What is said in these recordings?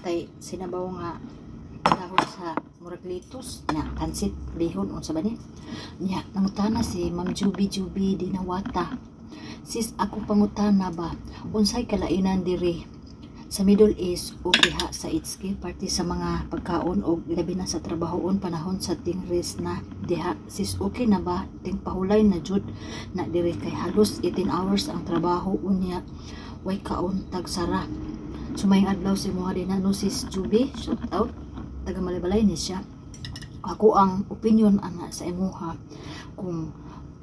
kay sinabaw nga dahon sa murag litos nya pansit lihon unsa ba ni nya nangutana si Ma'am Juby Dinawata, sis ako pangutana ba unsay kalainan diri sa Middle East o diha sa Itski party sa mga pagkaon o labi na sa trabahoon panahon sa tingres na diha, sis okay na ba ting pahulay na jud na diri kay halos 18 hours ang trabaho unya way kaon tag sara. Sumayong adlaw si mga din no sis Juby, shout out taga Malibalay ni siya. Ako ang opinion ana sa imuha, kung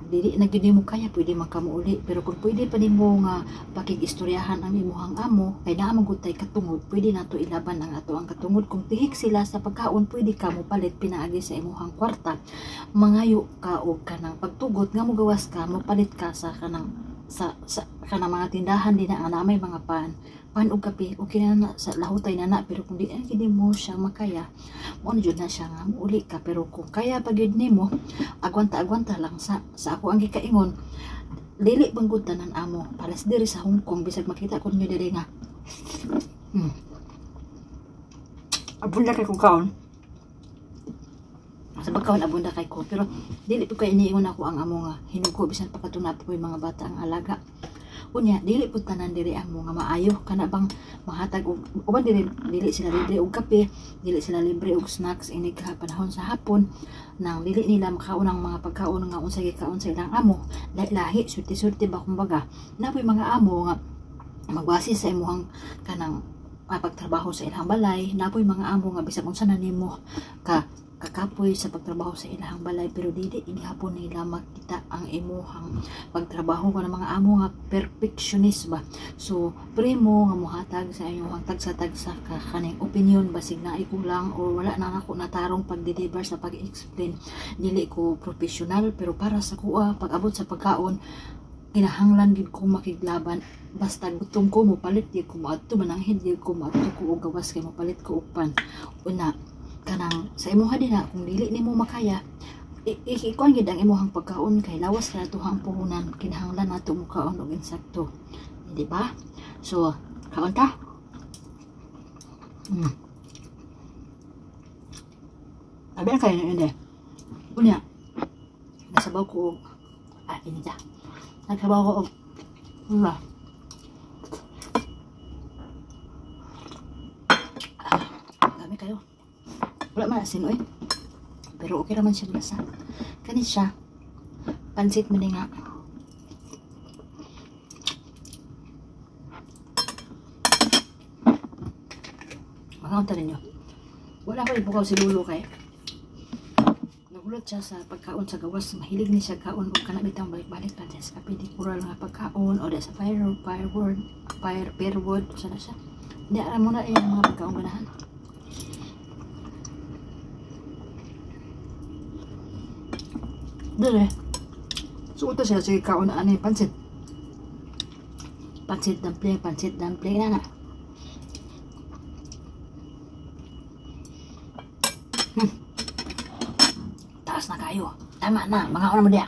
dili na gyud mo kaya pwede man kamo uli, pero kung pwede pa nimo nga pakig-istoryahan ang imuhang amo kay naa man gud tay katungod, pwede nato ilaban ang ato ang katungod. Kung tihik sila sa pagkaon pwede ka mo palit pinaagi sa imuhang kwarta, mangayo ka og kanang pagtugot nga mo gawas ka mo palit ka sa kanang kanang mga tindahan din na may mga pan og kape okay na sa lahutay na pero kung di mo siya makaya mo jud na siya nga uli ka. Pero kung kaya pa gyud nimo agwanta lang sa ako ang gikaingon, dili banggod tanan amo pares diri sa Hong Kong bisag makita ko niyo diri nga abunda kay kung kaon sa pagkaon abunda kay ko, pero dili po kay iniingon ako ang amo nga hinugo bisan pa katunap ko yung mga bata ang alaga unya dili pud tanan diri amo nga maayo kana bang mahatag og uban dili sila libre og kape, dili sila libre og snacks ini ka panahon sa hapon nang dili nila makaon ang mga pagkaon nga unsay gikaon sa ilang amo lahi surti ba kumbaga napoy mga amo nga magbase sa imuhang kanang pagtrabaho sa ilang balay, napoy mga amo nga bisag unsa na nimo kakapoy sa pagtrabaho sa ilang balay pero dili gihapon nila makita ang imuhang pagtrabaho ka ng mga amo nga perfectionist ba. So primo nga mohatag sa imuhang tagsa-tagsa ka kaning opinion basig na ikulang o wala na ako natarong pag-deliver sa pag-explain, dili ko professional pero para sa kuha pag-abot sa pagkaon kinahanglan gid ko makiglaban basta gutom ko mo palit di ko maadto mananghid di ko maadto ko og gawas kay mo palit ko og pan una kanang sa imuha din na kung dili nimo makaya ikuan gid ang imuhang pagkaon kay lawas na tuhang puhunan kinahanglan nato mo kaon og insakto, di ba? So kaon ta abi kay inde unya nasabaw ko og ini ta nasabaw ko og dami kayo wala man asin oy pero okay naman siya lasa kani siya pansit man nga makakanta ninyo wala ko ibukaw si Lulo kay nagulat siya sa pagkaon sa gawas, mahilig ni siya kaon o kanabitang balik-balik na sa kapidikural nga pagkaon o sa firewood sana siya hindi alam mo na yung mga pagkaon ganahan. Dili. Suot siya sige kaon na ani pansit dumpling na. Taas na kayo. Tama na, mga una mo diya.